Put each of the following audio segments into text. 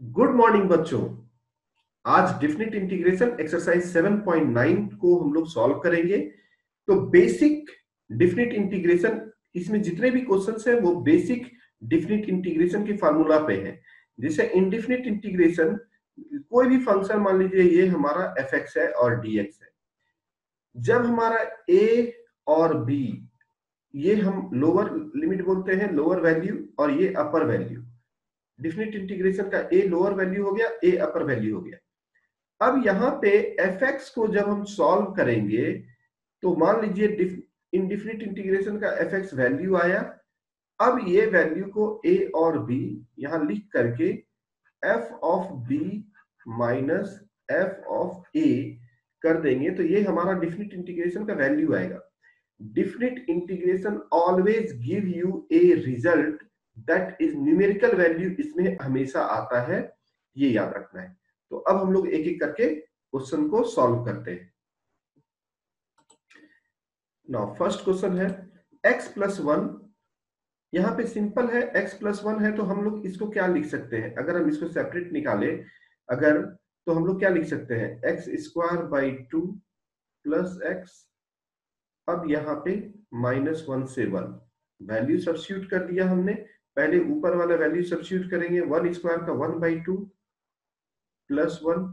Good morning बच्चों। आज definite integration exercise 7.9 को हम लोग सॉल्व करेंगे। तो बेसिक डिफिनिट इंटीग्रेशन, इसमें जितने भी क्वेश्चंस हैं वो बेसिक डिफिनिट इंटीग्रेशन के फार्मूला पे है। जैसे इनडिफिनिट इंटीग्रेशन, कोई भी फंक्शन मान लीजिए ये हमारा एफ एक्स है और डी एक्स है। जब हमारा ए और बी, ये हम लोअर लिमिट बोलते हैं, लोअर वैल्यू, और ये अपर वैल्यू। डिफिनिट इंटीग्रेशन का ए लोअर वैल्यू हो गया, ए अपर वैल्यू हो गया। अब यहाँ पे एफ एक्स को जब हम सॉल्व करेंगे तो मान लीजिए इनडिफिनिट इंटीग्रेशन का एफ एक्स वैल्यू आया। अब ये वैल्यू को ए और बी यहां लिख करके F of B minus F of A कर देंगे तो ये हमारा डिफिनिट इंटीग्रेशन का वैल्यू आएगा। Definite integration always give you a result that is numerical value, इसमें हमेशा आता है, ये याद रखना है। तो अब हम लोग एक एक करके क्वेश्चन को सॉल्व करते हैं। नाउ फर्स्ट क्वेश्चन है x प्लस 1। यहाँ पे सिंपल है, x प्लस 1 है तो हम लोग इसको क्या लिख सकते हैं? अगर हम इसको सेपरेट निकाले अगर, तो हम लोग क्या लिख सकते हैं? X square by 2 plus x. अब यहाँ पे -1 से 1 वैल्यू सब्स्टिट्यूट कर दिया हमने। पहले ऊपर वाला वैल्यू सब्स्टिट्यूट करेंगे, 1 स्क्वायर का 1/2 प्लस 1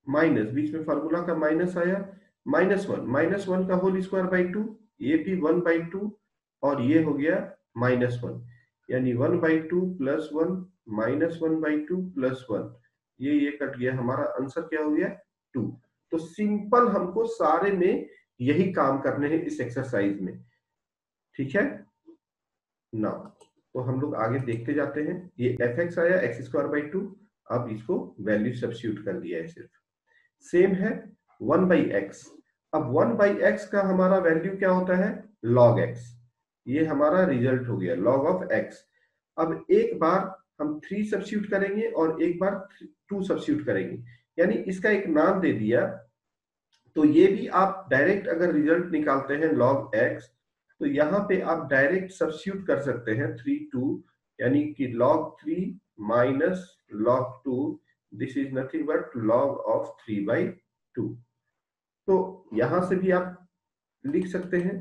माइनस, बीच में फार्मूला का माइनस आया, -1 का होल स्क्वायर बाई 2, ये भी 1/2 और ये हो गया -1, यानी 1/2 प्लस 1 -1/2 प्लस 1, ये कट गया। हमारा आंसर क्या हो गया? 2। तो सिंपल हमको सारे में यही काम करने हैं इस एक्सरसाइज में, ठीक है ना? तो हम लोग आगे देखते जाते हैं। ये एफ एक्स आया x²/2, अब इसको वैल्यू सब्स्टिट्यूट कर दिया है सिर्फ। सेम है 1/x। अब 1/x का हमारा वैल्यू क्या होता है? log x। ये हमारा रिजल्ट हो गया log ऑफ x। अब एक बार हम 3 सब्स्टिट्यूट करेंगे और एक बार 2 सब्स्टिट्यूट करेंगे, यानी इसका एक नाम दे दिया। तो ये भी आप डायरेक्ट अगर रिजल्ट निकालते हैं log x, तो यहाँ पे आप डायरेक्ट सब्स्टिट्यूट कर सकते हैं 3 2, यानी कि log 3 minus log 2, this is nothing but log of 3/2। तो यहां से भी आप लिख सकते हैं।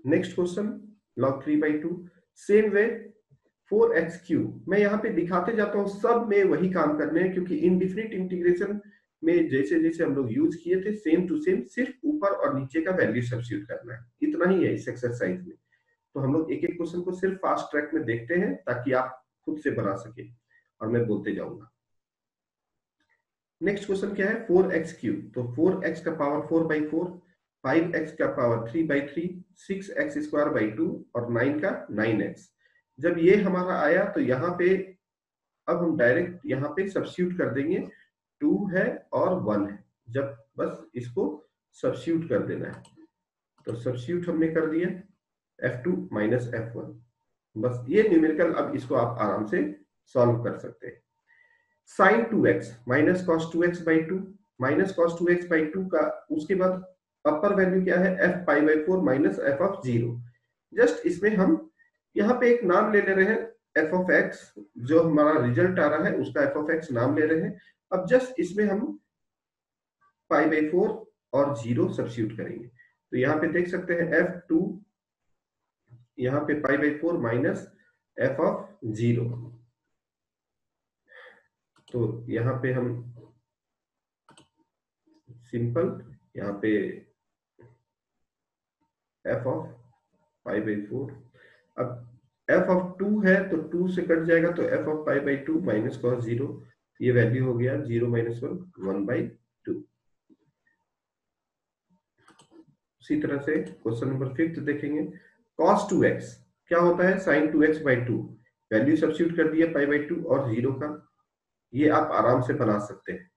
Next question log 3/2। Same way 4x3। मैं यहाँ पे दिखाते जाता हूँ, सब में वही काम करने हैं, क्योंकि इनडिफिनिट इंटीग्रेशन में जैसे जैसे हम लोग यूज किए थे सेम टू सेम, सिर्फ ऊपर और नीचे का वैल्यू सब्स्टिट्यूट करना है, इतना ही है इस एक्सरसाइज में। तो हम लोग एक एक क्वेश्चन को सिर्फ फास्ट ट्रैक में देखते हैं ताकि आप खुद से बना सके, और मैं बोलते जाऊंगा। नेक्स्ट क्वेश्चन क्या है? 4x3। तो 4x का पावर 4/4, 5x का पावर 3/3, 6x²/2 और 9 का 9x। जब ये हमारा आया तो यहाँ पे अब हम डायरेक्ट यहाँ पे सब्स्टिट्यूट कर देंगे। 2 है और 1 है, जब बस इसको सब्स्टिट्यूट कर देना है। तो सब्स्टिट्यूट हमने कर दिया, f2 माइनस f1, बस ये न्यूमेरिकल। अब इसको आप आराम से सॉल्व कर सकते हैं। sin 2x minus cos 2x/2, minus cos 2x/2 का उसके बाद अपर वैल्यू क्या है? f π/4 minus f of 0। Just इसमें हम यहाँ पे एक नाम ले रहे हैं f ऑफ x, जो हमारा रिजल्ट आ रहा है उसका f ऑफ x नाम ले रहे हैं। अब जस्ट इसमें हम π/4 और 0 सब्स्टिट्यूट करेंगे। तो यहाँ पे देख सकते हैं f2, यहाँ पे π/4 माइनस f ऑफ 0। तो यहाँ पे हम सिंपल यहाँ पे f ऑफ π/4, अब f ऑफ 2 है तो 2 से कट जाएगा, तो f ऑफ π/2 माइनस cos 0, ये वैल्यू हो गया 0 - 1 1/2। उसी तरह से क्वेश्चन नंबर 5 देखेंगे। cos 2x क्या होता है? sin 2x/2, वैल्यू सब्स्टिट्यूट कर दिया π/2 और 0 का, ये आप आराम से बना सकते हैं।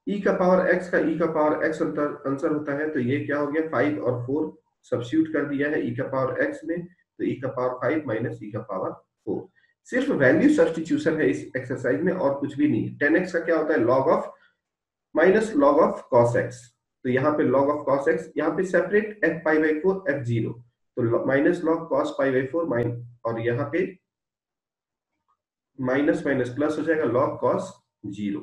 e का पावर x का e का पावर x आंसर होता है, तो ये क्या हो गया? 5 और 4 सब्स्टिट्यूट कर दिया है e का पावर x में, तो e का पावर 5 माइनस e का पावर 4। सिर्फ वैल्यू सब्स्टिट्यूशन है इस एक्सरसाइज में और कुछ भी नहीं है। 10x का क्या होता है? log of minus log of cos x, तो यहाँ पे log ऑफ cos x, यहाँ पे सेपरेट f π/4 f0, तो minus log cos pi by 4 और यहाँ पे माइनस माइनस प्लस हो जाएगा लॉग कॉस 0।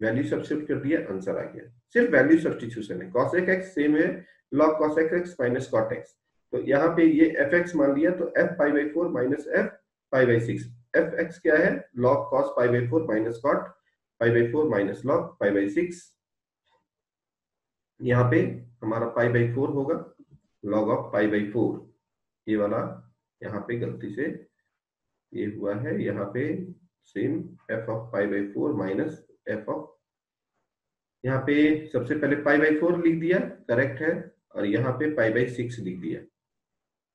वैल्यू सब्स्टिट्यूट कर दिया, आंसर आ गया। सिर्फ वैल्यू सब्स्टिट्यूशन है। cos x सेम है log cos x minus cot x। तो यहाँ पे ये fx मान लिया, तो f pi by 4 minus f pi by 6। fx क्या है? log cos pi by 4 minus cot pi by 4 minus log pi by 6। यहाँ पे हमारा पाई बाई 4 होगा log ऑफ पाई बाई 4। ये वाला यहाँ पे गलती से ये हुआ है, यहाँ पे same f of pi by 4 minus f of, यहाँ पे सबसे पहले पाई बाई 4 लिख दिया, करेक्ट है, और यहाँ पे पाई बाई 6 लिख दिया।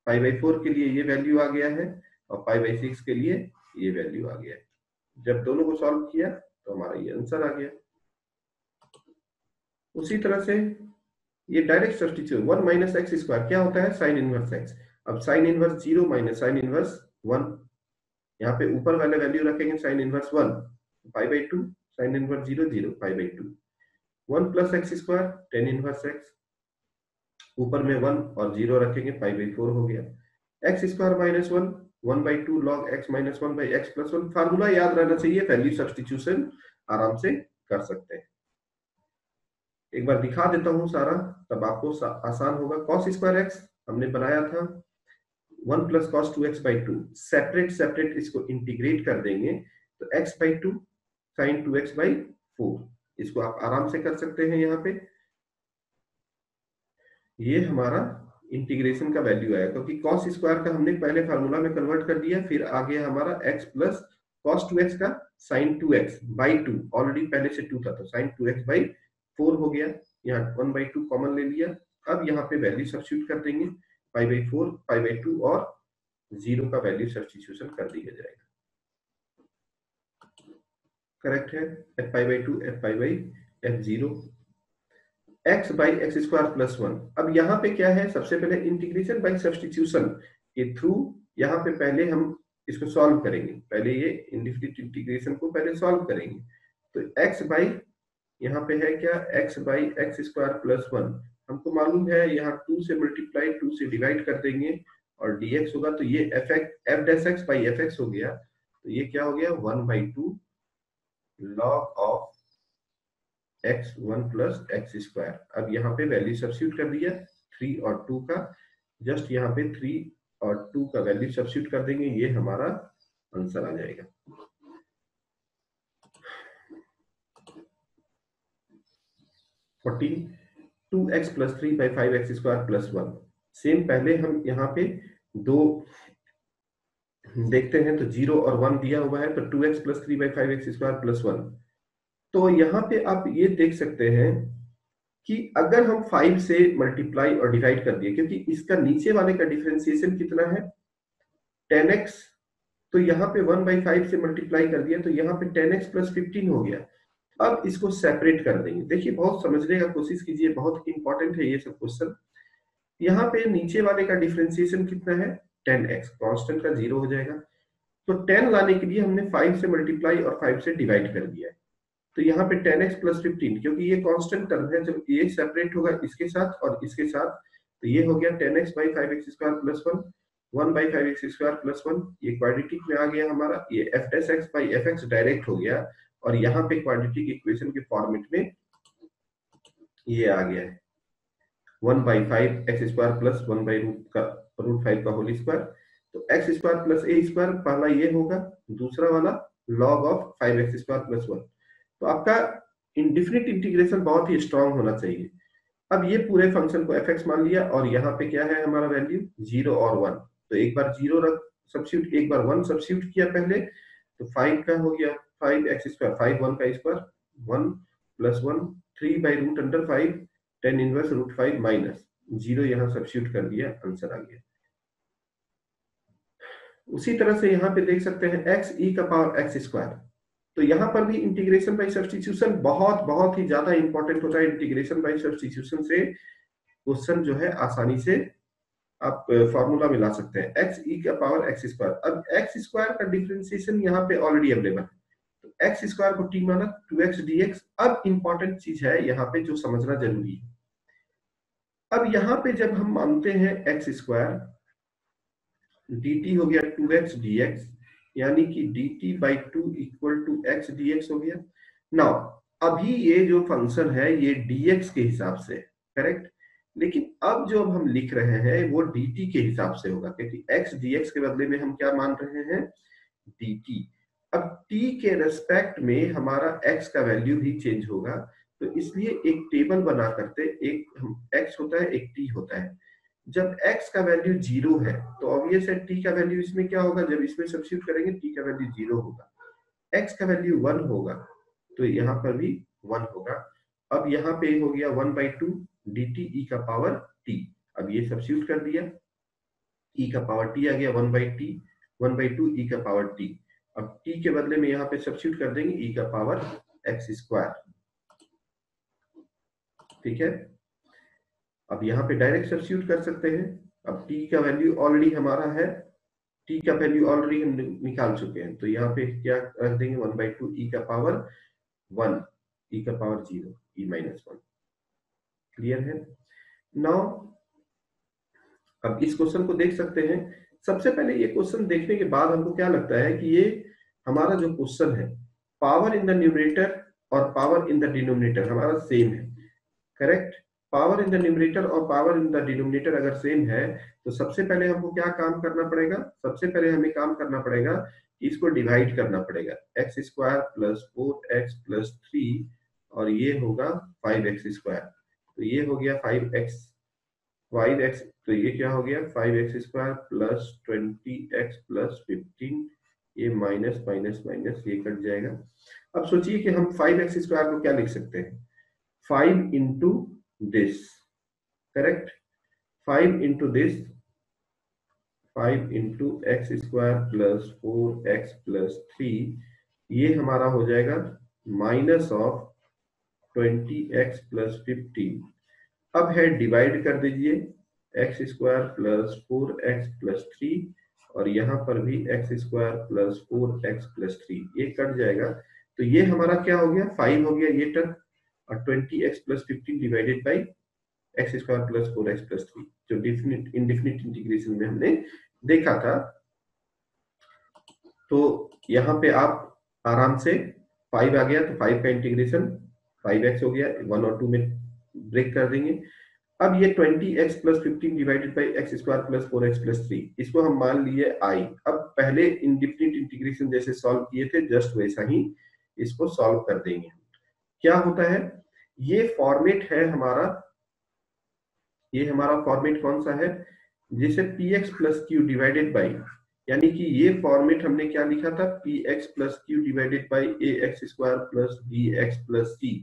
पाई बाई 4 के लिए ये वैल्यू आ गया है और पाई बाई 6 के लिए ये वैल्यू आ गया है। जब दोनों को सॉल्व किया तो हमारा ये आंसर आ गया। उसी तरह से ये direct substitute 1 minus x square क्या होता है? Sine inverse x. अब sine inverse 0 minus sine inverse 1, यहाँ पे ऊपर वाले वैल्यू रखेंगे sine inverse 1 pi by 2, sine inverse 0 0 pi by 2। 1 plus x square tan inverse x, ऊपर में 1 और 0 रखेंगे, पाई बाई 4 हो गया। X square minus 1 1 by 2 log x minus 1 by x plus 1। Formula याद रहना चाहिए, वैल्यू सब्स्टिट्यूशन आराम से कर सकते हैं। एक बार दिखा देता हूं सारा, तब आपको आसान होगा। कॉस स्क्वायर एक्स हमने बनाया था 1 plus cos 2x by 2, separate separate इसको इंटीग्रेट कर देंगे तो x by 2 sign 2x by 4, इसको आप आराम से कर सकते हैं। यहाँ पे ये हमारा इंटीग्रेशन का वैल्यू आया, क्योंकि कॉस स्क्वायर का हमने पहले फार्मूला में कन्वर्ट कर दिया, फिर आ गया हमारा x प्लस कॉस 2x का साइन 2x बाई 2, ऑलरेडी पहले से 2 था तो साइन 2x बाई 4 हो गया। यहाँ 1 बाई 2 कॉमन ले लिया। अब यहाँ पे वैल्यू सब्स्टिट्यूट कर देंगे, पाई बाई 4 पाई बाई 2 और 0 का वैल्यू सब्स्टिट्यूशन कर दिया जाएगा। करेक्ट है, f pi by 2 f pi by f0 x by x square plus 1। अब यहाँ पे क्या है? सबसे पहले इंटीग्रेशन बाई सब्स्टिट्यूशन के थ्रू यहाँ पे पहले हम इसको सॉल्व करेंगे। पहले ये इंडिफिनिट इंटीग्रेशन को पहले सॉल्व करेंगे। तो x बाई यहाँ पे है क्या? x by x square plus 1, हमको मालूम है यहाँ 2 से मल्टीप्लाई 2 से डिवाइड कर देंगे और dx होगा, तो ये f dash x by fx हो गया। तो ये क्या हो गया? 1 by 2 log of x1 plus x square. अब यहाँ पे वैल्यू सब्स्टिट्यूट कर दिया 3 और 2 का, जस्ट यहाँ पे 3 और 2 का वैल्यू सब्स्टिट्यूट कर देंगे, ये हमारा आंसर आ जाएगा। Fourteen 2x plus 3 by 5x square plus 1। Same पहले हम यहाँ पे दो देखते हैं, तो 0 और 1 दिया हुआ है, तो 2x plus 3 by 5x square plus 1। तो यहाँ पे आप ये देख सकते हैं कि अगर हम 5 से मल्टीप्लाई और डिवाइड कर दिए, क्योंकि इसका नीचे वाले का डिफरेंशिएशन कितना है? 10x, तो यहाँ पे 1 बाई 5 से मल्टीप्लाई कर दिया तो यहाँ पे 10x प्लस 15 हो गया। अब इसको सेपरेट कर देंगे। देखिए बहुत समझने का कोशिश कीजिए, बहुत इंपॉर्टेंट है ये सब क्वेश्चन। यहाँ पे नीचे वाले का डिफरेंशिएशन कितना है? 10x, कांस्टेंट का 0 हो जाएगा। तो 10 लाने के लिए हमने 5 से मल्टीप्लाई और 5 से डिवाइड कर दिया है। तो यहाँ पे 10x प्लस 15, क्योंकि ये कांस्टेंट टर्म है, जब ये सेपरेट होगा इसके साथ और इसके साथ, तो ये हो गया 10x by 5x square plus 1, 1 by 5x square plus 1। ये क्वाड्रेटिक में आ गया हमारा, ये f dash x by fx direct हो गया, और यहाँ पे क्वाड्रेटिक इक्वेशन के फॉर्मेट में ये आ गया है 1 by 5x square plus 1 by root 5 का होल स्क्वायर। तो x square plus a square पहला ये होगा, दूसरा वाला log of 5x square plus 1। तो आपका इंडिफिनिट इंटीग्रेशन बहुत ही स्ट्रांग होना चाहिए। अब ये पूरे फंक्शन को fx मान लिया, और यहाँ पे क्या है हमारा वैल्यू? 0 और 1। तो एक बार 0 रख सब्स्टिट्यूट, एक बार 1 सब्स्टिट्यूट किया पहले, तो 5 का हो गया 5x स्क्वायर, 5 1 का square, 1 plus 1 3 by root under 5 10 inverse root 5 minus 0, यहाँ सब्स्टिट्यूट कर दिया, आंसर आ गया। उसी तरह से यहाँ पे देख सकते हैं x e का पावर x स्क्वायर। तो यहाँ पर भी इंटीग्रेशन बाई सब्स्टिट्यूशन बहुत बहुत ही ज्यादा इंपॉर्टेंट होता है। इंटीग्रेशन बाई सब्स्टिट्यूशन से क्वेश्चन जो है आसानी से आप फॉर्मूला में ला सकते हैं। x e का पावर x स्क्वायर। अब x स्क्वायर का डिफरेंशिएशन यहाँ पे ऑलरेडी अवेलेबल है, तो x स्क्वायर को t माना 2x dx। अब इंपॉर्टेंट चीज है यहाँ पे जो समझना जरूरी है। अब यहाँ पे जब हम मानते हैं x स्क्वायर, dt हो गया 2x dx, यानी कि dt by 2 equal to x dx हो गया। नाउ अभी ये जो फंक्शन है ये dx के हिसाब से, करेक्ट, लेकिन अब जो हम लिख रहे हैं वो dt के हिसाब से होगा, क्योंकि x dx के बदले में हम क्या मान रहे हैं, dt। अब t के रेस्पेक्ट में हमारा x का वैल्यू भी चेंज होगा, तो इसलिए एक टेबल बना करते, एक x होता है एक t होता है। जब x का वैल्यू 0 है तो ऑब्वियस है t का वैल्यू इसमें क्या होगा, जब इसमें सब्स्टिट्यूट करेंगे t का वैल्यू 0 होगा, x का वैल्यू 1 होगा तो यहाँ पर भी 1 होगा। अब यहाँ पे हो गया 1/2 dt e का पावर t, अब ये सब्स्टिट्यूट कर दिया, e का पावर t आ गया 1/2 e का पावर t। अब t के बदले में यहाँ पे सब्स्टिट्यूट कर देंगे e का पावर x स्क्वायर, ठीक है। अब यहाँ पे डायरेक्ट सब्स्टिट्यूट कर सकते हैं। अब t का वैल्यू ऑलरेडी हमारा है, t का वैल्यू ऑलरेडी हम निकाल चुके हैं, तो यहाँ पे क्या रख देंगे 1/2 e का पावर 1 e का पावर 0 e माइनस 1। क्लियर है। नाउ अब इस क्वेश्चन को देख सकते हैं। सबसे पहले ये क्वेश्चन देखने के बाद हमको क्या लगता है कि ये हमारा जो क्वेश्चन है, पावर इन द न्यूमरेटर और पावर इन द डिनोमिनेटर हमारा सेम है, correct. Power in the numerator और पावर इन द डिनोमिनेटर अगर सेम है तो सबसे पहले हमको क्या काम करना पड़ेगा, सबसे पहले हमें काम करना पड़ेगा कि इसको डिवाइड करना पड़ेगा, x square plus 4x plus 3 और ये होगा 5x स्क्वायर, तो ये हो गया 5x, तो ये क्या हो गया 5x square plus 20x plus 15, ये माइनस माइनस माइनस ये कट जाएगा। अब सोचिए कि हम 5x स्क्वायर को क्या लिख सकते हैं, 5 into this, correct, 5 into this, 5 into x square plus 4x plus 3, ये हमारा हो जाएगा माइनस ऑफ 20x प्लस 15। अब है डिवाइड कर दीजिए, x square plus 4x plus 3 और यहाँ पर भी x square plus 4x plus 3, ये कट जाएगा, तो ये हमारा क्या हो गया 5 हो गया ये टर्म, और 20x plus 15 divided by x square plus 4x plus 3, जो डिफिनिट इंडेफिनिट इंटीग्रेशन में हमने देखा था। तो यहाँ पे आप आराम से 5 आ गया तो 5 का इंटीग्रेशन 5x हो गया, 1 और 2 में ब्रेक कर देंगे। अब ये 20x plus 15 divided by x square plus 4x plus 3, इसको हम मान लिए i। अब पहले इंडेफिनिट इंटीग्रेशन जैसे सॉल्व किए थे जस्ट वैसा ही इसको सॉल्व कर देंगे। क्या होता है, ये फॉर्मेट है हमारा, ये हमारा फॉर्मेट कौन सा है, जैसे px plus Q divided by, यानी कि ये फॉर्मेट हमने क्या लिखा था, px plus Q divided by ax square plus bx plus c।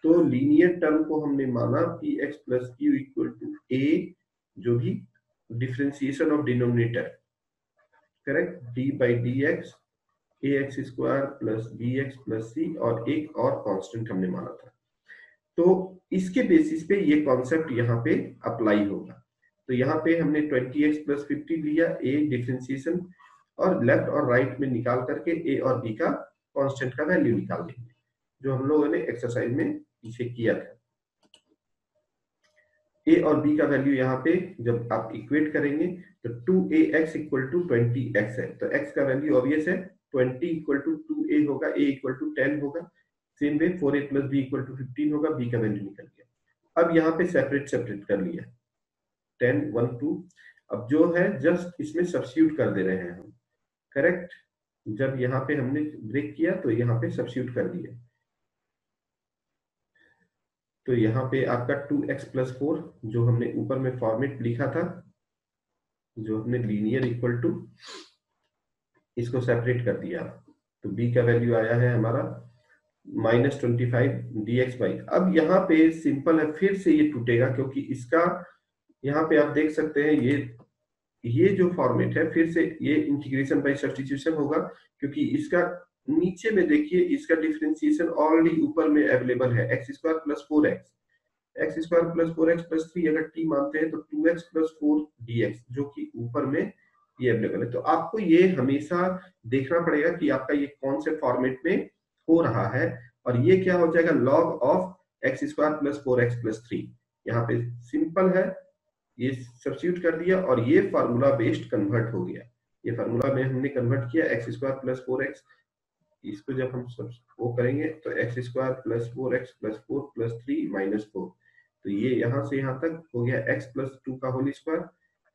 तो लीनियर टर्म को हमने माना px plus Q equal to a, जो भी differentiation of denominator, correct, d by d x ax square plus bx plus c, और एक और constant हमने माना था। तो इसके बेसिस पे ये कॉन्सेप्ट यहाँ पे अप्लाई होगा। तो यहाँ पे हमने 20x प्लस 50 लिया, a डिफरेंशिएशन, और लेफ्ट और राइट में निकाल करके a और b का कांस्टेंट का वैल्यू निकाल देंगे, जो हम लोगों ने एक्सरसाइज में पीछे किया था। a और b का वैल्यू यहाँ पे जब आप इक्वेट करेंगे तो 2ax इक्वल टू 20x है, तो x का वैल्यू ऑब्वियस है 20 इक्वल टू 2a होगा, a इक्वल टू 10 होगा, same way 4a plus b equal to 15 होगा, b का वैल्यू निकल गया। अब यहाँ पे सेपरेट कर लिया 10 1 2, अब जो है जस्ट इसमें सब्स्टिट्यूट कर दे रहे हैं हम, करेक्ट। जब यहाँ पे हमने ब्रेक किया तो यहाँ पे सब्स्टिट्यूट कर दिया, तो यहाँ पे आपका 2x प्लस 4 जो हमने ऊपर में फॉर्मेट लिखा था, जो हमने लीनियर इक्वल टू, इसको सेपरेट कर दिया, तो b का वैल्यू आया है हमारा -25 dx बाई। अब यहाँ पे सिंपल है, फिर से ये टूटेगा क्योंकि इसका यहाँ पे आप देख सकते हैं ये जो फॉर्मेट है फिर से ये इंटीग्रेशन बाय सब्स्टिट्यूशन होगा, क्योंकि इसका नीचे में देखिए इसका डिफरेंशिएशन ऑलरेडी ऊपर में अवेलेबल है, x square plus 4x, x square plus 4x plus 3 अगर t मानते हैं तो 2x प्लस 4 dx, जो कि ऊपर में ये अवेलेबल है। तो आपको ये हमेशा देखना पड़ेगा कि आपका ये कौन से फॉर्मेट में हो रहा है, और ये क्या हो जाएगा log of x square plus 4x plus 3। यहाँ पे सिंपल है, ये सब्स्टिट्यूट कर दिया और ये फार्मूला बेस्ड कन्वर्ट हो गया। ये फार्मूला में हमने कन्वर्ट किया एक्स स्क्वायर प्लस 4x, इसको जब हम सब वो करेंगे तो x square plus 4x plus 4 plus 3 minus 4, तो ये यहाँ से यहाँ तक हो गया x प्लस 2 का होल स्क्वायर,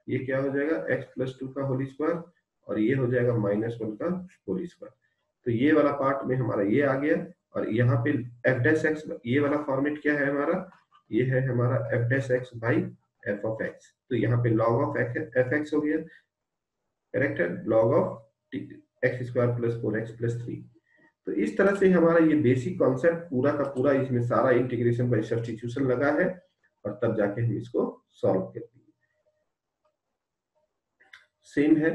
ये क्या हो जाएगा x प्लस 2 का होल स्क्वायर, और ये हो जाएगा माइनस 1 का होल स्क्वायर। तो ये वाला पार्ट में हमारा ये आ गया, और यहाँ पे एफ डैश एक्स, ये वाला फॉर्मेट क्या है हमारा, ये है हमारा F dash x by F of x. तो यहाँ पे लॉग ऑफ एफ एक्स हो गया, करेक्ट है, log of x square plus 4x plus 3। तो इस तरह से हमारा ये बेसिक कॉन्सेप्ट पूरा का पूरा, इसमें सारा इंटीग्रेशन बाय सब्स्टिट्यूशन लगा है, और तब जाके हम इसको सॉल्व करेंगे। सेम है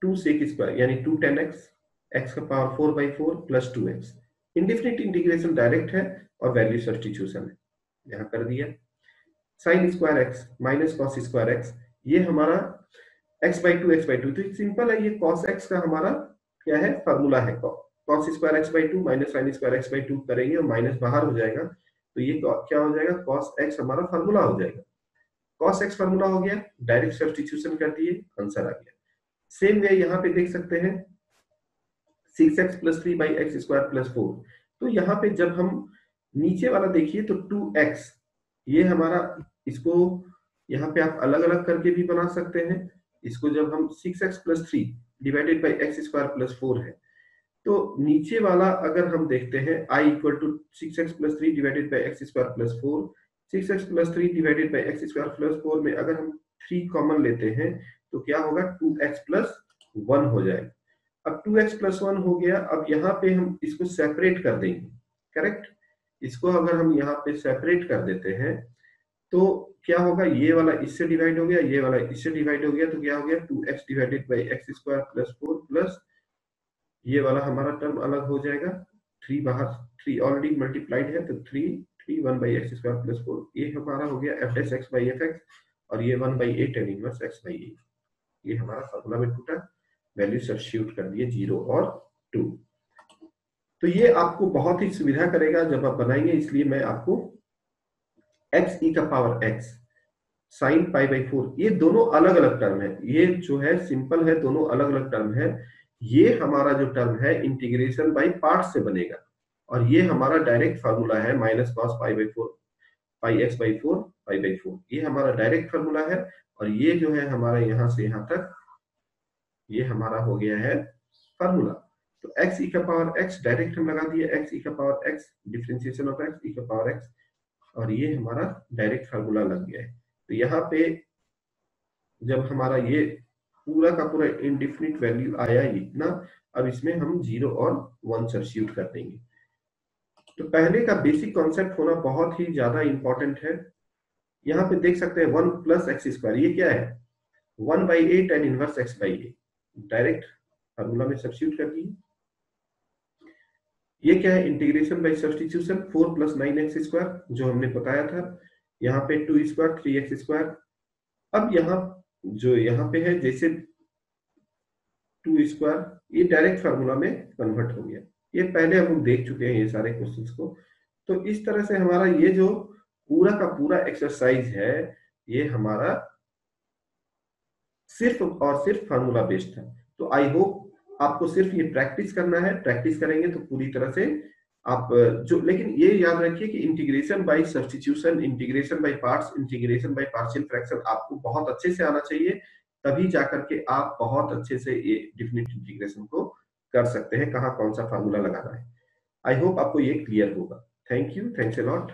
2 sec स्क्वायर यानी 2 tan x, x का power 4/4 plus 2x। Indefinite integration direct है और वैल्यू सब्स्टिट्यूशन है, यहाँ कर दिया। Sine square x minus cos square x, ये हमारा x/2 तो सिंपल है, ये cos x का हमारा क्या है, फार्मूला है। cos square x/2 minus sine square x/2 करेंगे और माइनस बाहर हो जाएगा, तो ये क्या हो जाएगा, cos x हमारा फार्मूला हो जाएगा। cos x फार्मूला हो गया, डायरेक्ट सब्स्टिट्यूशन कर दिए, आंसर आ गया। सेम वे यहाँ पे देख सकते हैं 6x plus 3 by x square plus 4। तो यहाँ पे जब हम नीचे वाला देखिए तो 2x, ये हमारा, इसको यहाँ पे आप अलग अलग करके भी बना सकते हैं। इसको जब हम 6x plus 3 divided by x square plus 4 है, तो नीचे वाला अगर हम देखते हैं i equal to 6x plus 3 divided by x square plus 4, 6x plus 3 divided by x square plus 4 में अगर हम 3 कॉमन लेते हैं तो क्या होगा, 2x प्लस 1 हो जाएगा। अब 2x प्लस 1 हो गया, अब यहाँ पे हम इसको सेपरेट कर देंगे, करेक्ट। इसको अगर हम यहाँ पे सेपरेट कर देते हैं तो क्या होगा, ये वाला इससे डिवाइड हो गया, ये वाला इससे डिवाइड हो गया, तो क्या हो गया, 2x divided by x square plus 4 plus ये वाला हमारा टर्म अलग हो जाएगा, 3 बाहर, 3 ऑलरेडी मल्टीप्लाइड है तो 3 1 बाई एक्स स्क्वायर प्लस 4, ये हमारा हो गया F dash x by F x, और ये 1/a tan inverse x by a। ये हमारा फार्मूला में टूटा, वैल्यू सब्स्टिट्यूट कर दिए 0 और 2। तो ये आपको बहुत ही सुविधा करेगा जब आप बनाएंगे, इसलिए मैं आपको x e का पावर x साइन π/4, ये दोनों अलग अलग टर्म है, ये जो है सिंपल है, दोनों अलग अलग टर्म है। ये हमारा जो टर्म है इंटीग्रेशन बाय पार्ट से बनेगा, और ये हमारा डायरेक्ट फार्मूला है माइनस कॉस π/4 πx/4 π/4, ये हमारा डायरेक्ट फार्मूला है। और ये जो है हमारा यहाँ से यहाँ तक ये हमारा हो गया है फार्मूला। तो x e का पावर x डायरेक्ट हम लगा दिए, x e का power x differentiation of x e का पावर x, और ये हमारा डायरेक्ट फार्मूला लग गया है। तो यहाँ पे जब हमारा ये पूरा का पूरा इंडेफिनिट वैल्यू आया इतना, अब इसमें हम 0 और 1 सब्स्टिट्यूट कर देंगे। तो पहले का बेसिक कॉन्सेप्ट होना बहुत ही ज्यादा इंपॉर्टेंट है। यहाँ पे देख सकते हैं 1 प्लस एक्स स्क्वायर, ये क्या है, 1/a tan inverse x by a, direct formula में सब्स्टिट्यूट कर दिए। ये क्या है, integration by substitution 4 plus 9x square जो हमने बताया था, यहाँ पे 2 स्क्वायर 3x स्क्वायर। अब यहाँ जो यहाँ पे है जैसे 2 स्क्वायर, ये डायरेक्ट फार्मूला में कन्वर्ट हो गया, ये पहले हम लोग देख चुके हैं ये सारे क्वेश्चंस को। तो इस तरह से हमारा ये जो पूरा का पूरा एक्सरसाइज है, ये हमारा सिर्फ और सिर्फ फार्मूला बेस्ड था। तो आई होप आपको सिर्फ ये प्रैक्टिस करना है, प्रैक्टिस करेंगे तो पूरी तरह से आप जो, लेकिन ये याद रखिए कि integration by substitution, integration by parts, integration by partial fraction आपको बहुत अच्छे से आना चाहिए, तभी जाकर के आप बहुत अच्छे से ये डेफिनिट इंटीग्रेशन को कर सकते हैं, कहाँ कौन सा फार्मूला लगाना है। आई होप आपको ये क्लियर होगा। Thank you, thanks a lot.